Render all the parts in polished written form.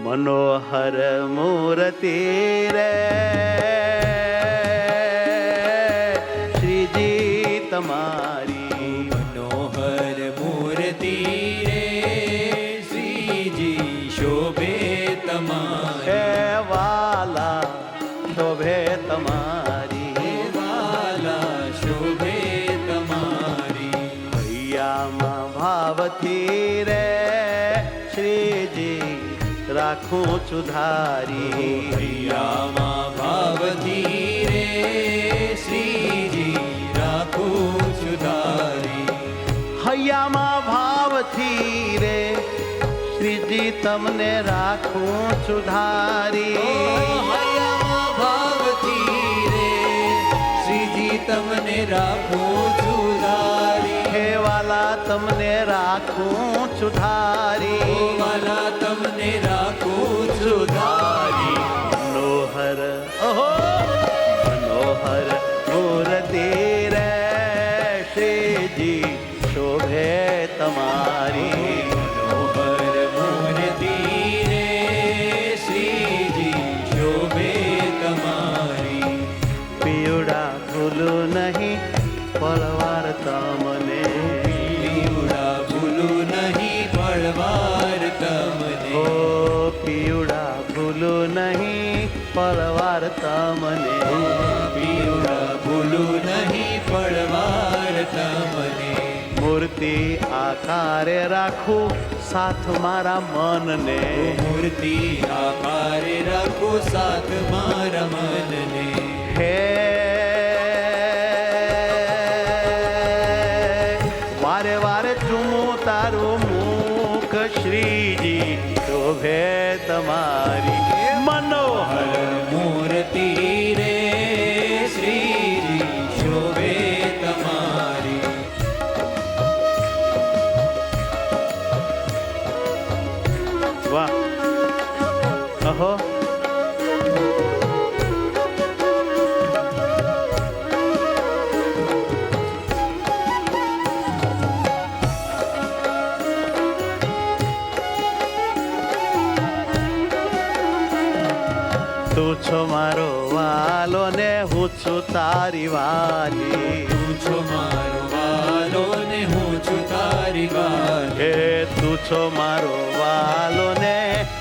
મનોહર મૂર્તિ રે શ્રીજી તમારી, મનોહર મૂર્તિ રે શ્રીજી શોભે તમારી, હે વાલા શોભે તમારી, વાલા શોભે તમારી, હૈયામાં ભાવથી રે શ્રીજી રાખું છું ધારી, હૈયામાં ભાવથી રે શ્રીજી રાખું છું ધારી, હૈયામાં ભાવથી રે શ્રીજી તમને રાખું છું ધારી, હૈયામાં ભાવથી રે શ્રીજી તમને રાખું છું ધારી, હે વાલા તમને રાખું છું ધારી, વાલા તમને રાખું છું ધારી, મનોહર ઓહો મનોહર મૂર્તિ રે શ્રીજી શોભે તમારી, મનોહર મૂર્તિ રે શ્રીજી શોભે તમારી, પીવડા ભૂલું નહીં પળવાર તમને, પીવડા ભૂલું નહીં પળવાર તમને, ઓ પીવડા ભૂલું નહીં પળવાર તમને, પીવડા ભૂલું નહીં પળવાર તમને, મૂર્તિ આકારે રાખું સાથ મારા મનને, મૂર્તિ આકારે રાખો સાથ મારા મનને, હે વારે વારે ચૂમું તારું મુખ શ્રીજી શોભે તમારી, મનોહર મૂર્તિ રે શ્રીજી શોભે તમારી, વાહ અહો તું છો મારો વાલો ને હું છું તારી વાલી, તું છો મારો વાલો ને હું છું તારી વાલી, હે તું છો મારો વાલો ને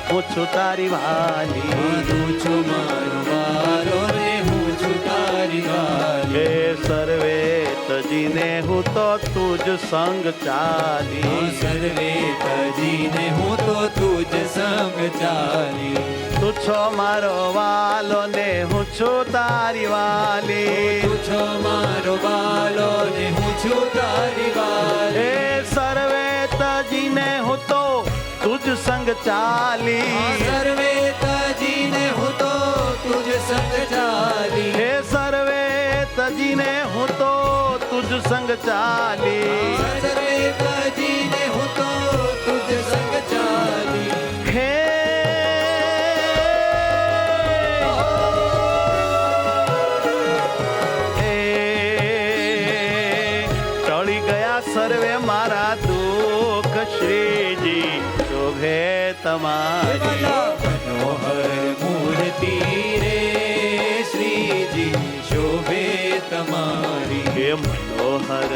હું છું તારી વાલી, તું છો મારો વાલો ને હું છું તારી વાલી, હે સર્વે તજીને હું તો તુજ સંગ ચાલી, સર્વે તજીને હું તો તુજ સંગ ચાલી, તું છો મારો વાલો ને હું છું તારી વાલી, તું છો મારો વાલો ને હું છું તારી વાલી, હે સર્વે તજીને હું તો તુજ સંગ ચાલી, સર્વે તજીને હું તો તુજ સંગ ચાલી, હે સર્વે તજીને હું તો તુજ સંગ ચાલી, સર્વે તજીને હું તો તુજ સંગ ચાલી, હે ટળી ગયા સર્વે મારા દુઃખ શ્રીજી શોભે તમારી, મનોહર મૂર્તિ રે શ્રીજી શોભે તમારી, હે મનોહર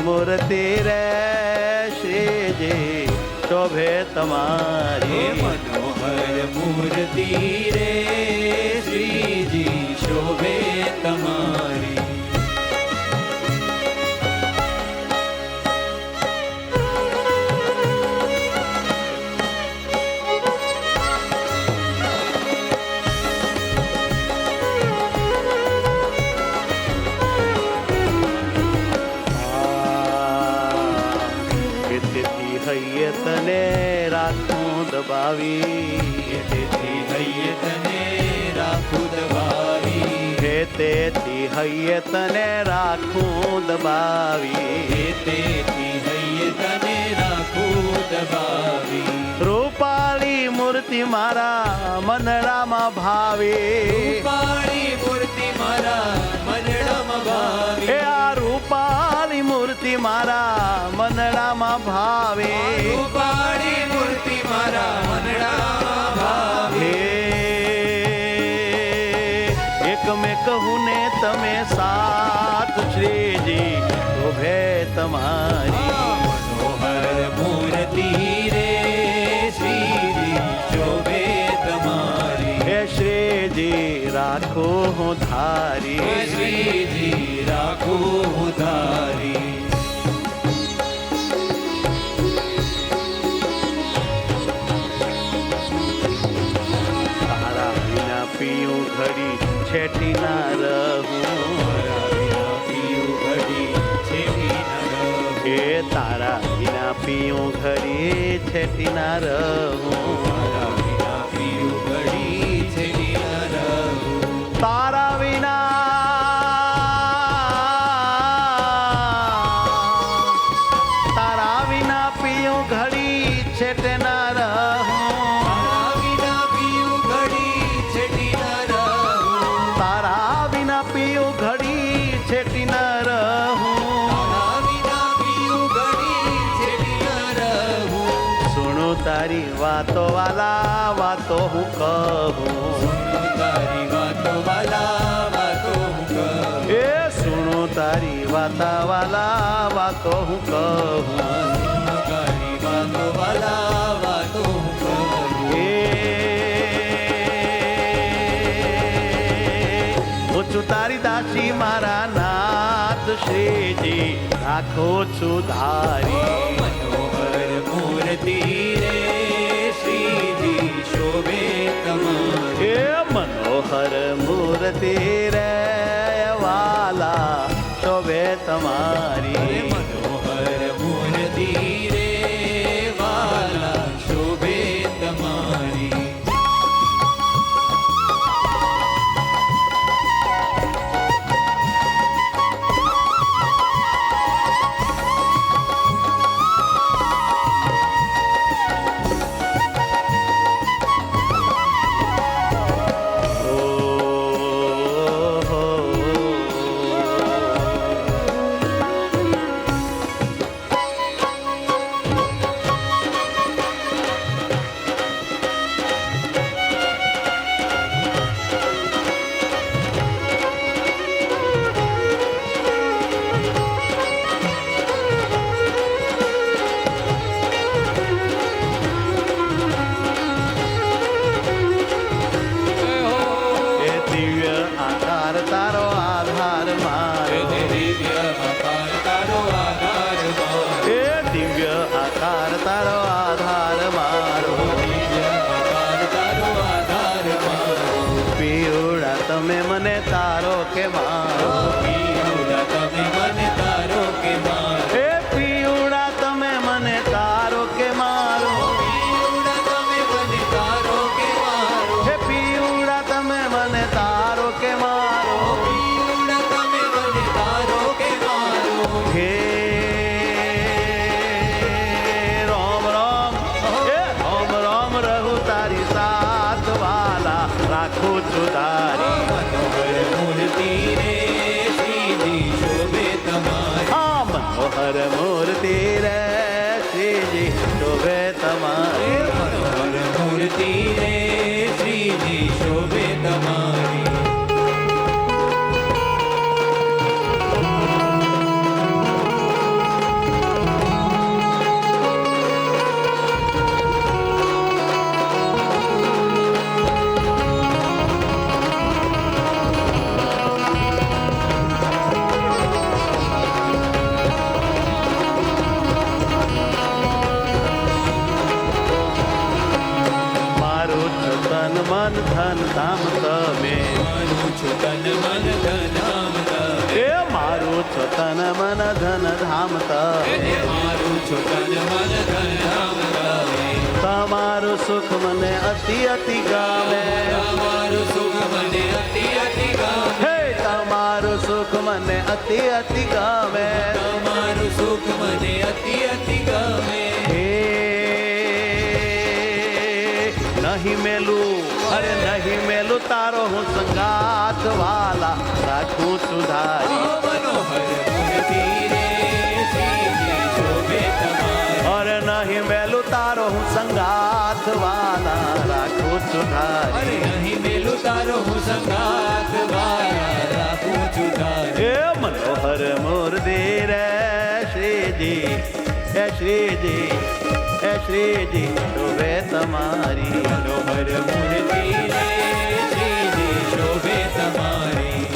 મૂર્તિ રે શ્રીજી શોભે તમારી, મનોહર મૂર્તિ રે શ્રીજી શોભે તમારી, હૈયે તને રાખું દબાવી, તેથી હૈયે તને રાખું દબાવી, હે તેથી હૈયે તને રાખું દબાવી, તેથી હૈયે તને રાખું દબાવી, રૂપાળી મૂર્તિ મારા મનડામાં ભાવી, રૂપાળી મૂર્તિ મારા મનડામાં ભાવી, હે આ રૂપાળી મૂર્તિ મારા મનડામાં ભાવે, રૂપાળી મૂર્તિ મારા મનડામાં કહું ને તમે સાથ શ્રીજી શોભે તમારી. મનોહર મૂર્તિ રે શ્રીજી શોભે તમારી. હે શ્રીજી રાખો હું ધારી. શ્રીજી રાખો હું ધારી. તારા વિના પીયું ઘડી છેટી ના રહું. એ તારા વિના પીયું ઘડી છેટી ના રહું. તારા વિના પીયું ઘડી છેટે ના રહું. તારા વિના પીયું ઘડી છેટી ના રહું. સુણું તારી વાતો વાલા વાતો હું કહું. એ સુણું તારી વાતા વાલા વાતો હું કહું. હું છું તારી દાસી મારા નાથ શ્રીજી રાખો છું ધારી. મનોહર મૂર્તિ રે શ્રીજી શોભે તમારી. એ મનોહર મૂર્તિ રે વાલા શોભે તમારી. મનોહર મૂર્તિ રે વાલા શોભે તમારી. તારો આધાર મારો. એ દિવ્ય આકાર તારો આધાર મારો. પીવડા તમે મને તારો કે મારો. એ પીવડા તમે મને તારો કે મારો. હે પીવડા તમે મને તારો કે મારો. હે રામ રામ. હે રામ રામ રહું તારી સાથ વાલા રાખું છું તારી. મૂર્તિ રે શ્રીજી શોભે તમારી. હા મનોહર મૂર્તિ રે શ્રીજી શોભે તમારી. મનોહર મૂર્તિ રે શ્રીજી શોભે તમારી. મન ધન ધામ તમે. મારું છું તન મન ધન ધામ તમે. એ મારું છો તન મન ધન ધામ તમે. મારું છું તન મન ધન ધામ તમે. તમારું સુખ મને અતિ અતિ ગમે. તમારું સુખ મને અતિ અતિ ગમે. હે તમારું સુખ મને અતિ અતિ ગમે. તમારું સુખ મને અતિ અતિ ગમે. હે નહીં મેલું અરે નહીં મેલું તારો હું સંગાત વાલા રાખું સુધારી. મનોહર મૂર્તિ રે શ્રીજી શોભે તમારી. અરે નહીં મેલું તારો હું સંગાત વાલા રાખું સુધારી. અરે નહીં મેલું તારો હું સંગાત વાલા છું ધારી. એ મનોહર મૂર્તિ રે શ્રીજી, એ શ્રીજી, એ શ્રીજી શોભે તમારી. મનોહર મૂર્તિ રે શ્રીજી શોભે તમારી.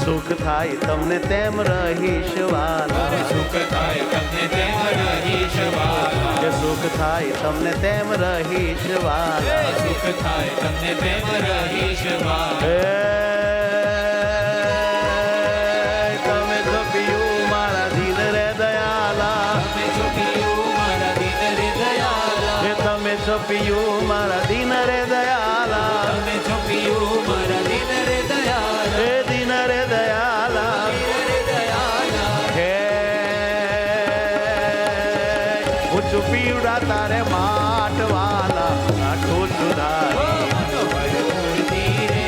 સુખ થાય તમને તેમ રહીશ વાલા, સુખ થાય તમને તેમ રહીશ વાલા. કે સુખ થાય તમને તેમ રહીશ વાલા. સુખ થાય તમને તેમ રહીશ વાલા. એ તમે તો પિયું મારા દિલ રે દયાલા, તમે છો પિયું મારા દિન રે દયાલા. એ તમે છો પિયું મારા દિન રે દયાલા, તમે છો પિયું મારા દિન રે દયાલા. એ દિન રે દયાલા. દિન રે દયાલા. હે હું ચૂપીડા તારે માટવાલા રાખું છું ધારી. મનોહર મૂર્તિ રે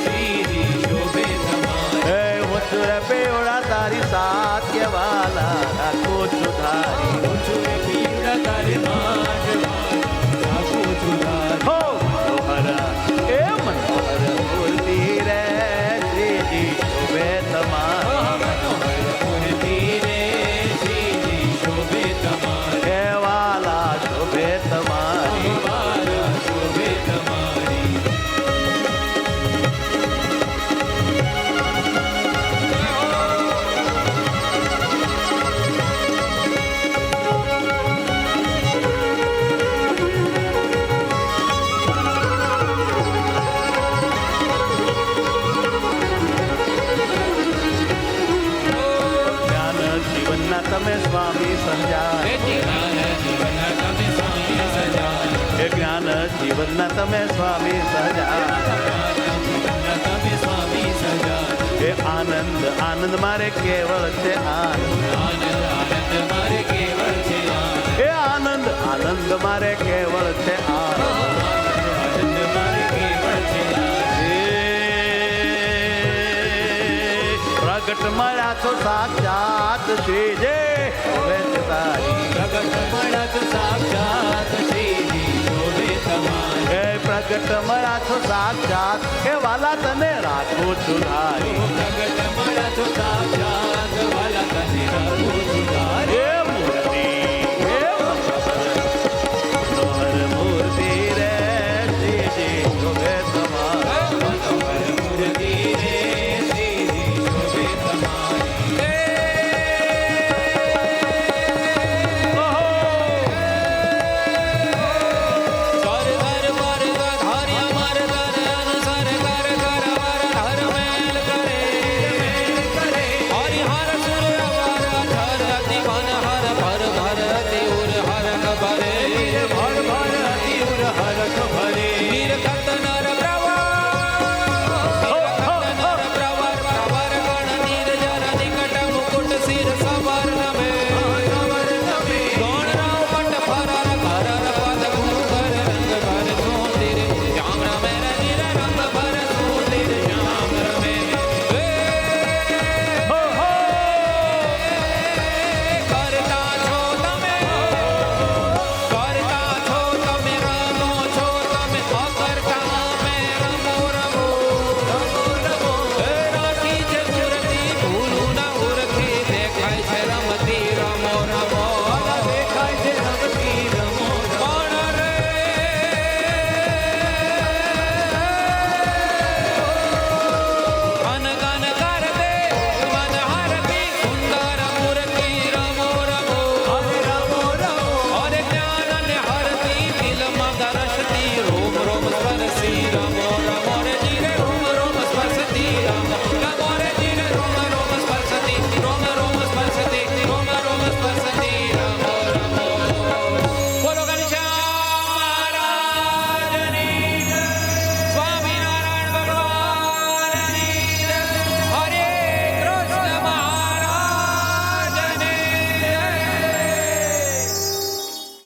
શ્રીજી શોભે તમારી. હે હું ચુર પેવડા તારી સાત્ય વાલા રાખું છું ધારી. હું છું રે પીવડા તારે માટ માટ રાખું છું ધારી. હો મનોહર એ મનોહર મૂર્તિ રે શ્રીજી શોભે તમારી. મનોહર મૂર્તિ રે શ્રીજી શોભે તમારી. હે વાલા શોભે તમારી. વાલા શોભે તમારી. જ્ઞાન જીવનના તમે સ્વામી સહજાય. હે જ્ઞાન જીવનના તમે સ્વામી સજાય. એ જ્ઞાન જીવનના તમે સ્વામી સહજાય. જીવનના તમે સ્વામી સજાય. એ આનંદ આનંદ મારે કેવળ છે આનંદ. આનંદ આનંદ મારે કેવળ છે આનંદ. એ આનંદ આનંદ મારે કેવળ છે આનંદ. આનંદ મારે કેવળ છે આનંદ. એ પ્રગટ મળ્યા છો સાક્ષાત શ્રીજી વેચ તારી. પ્રગટ મળ્યા તો સાક્ષાત શ્રીજી શોભે તમારી. એ પ્રગટ મળ્યા છો સાક્ષાત એ વાલા તને રાખું છું ધારી. પ્રગટ મળ્યા તો સાક્ષાત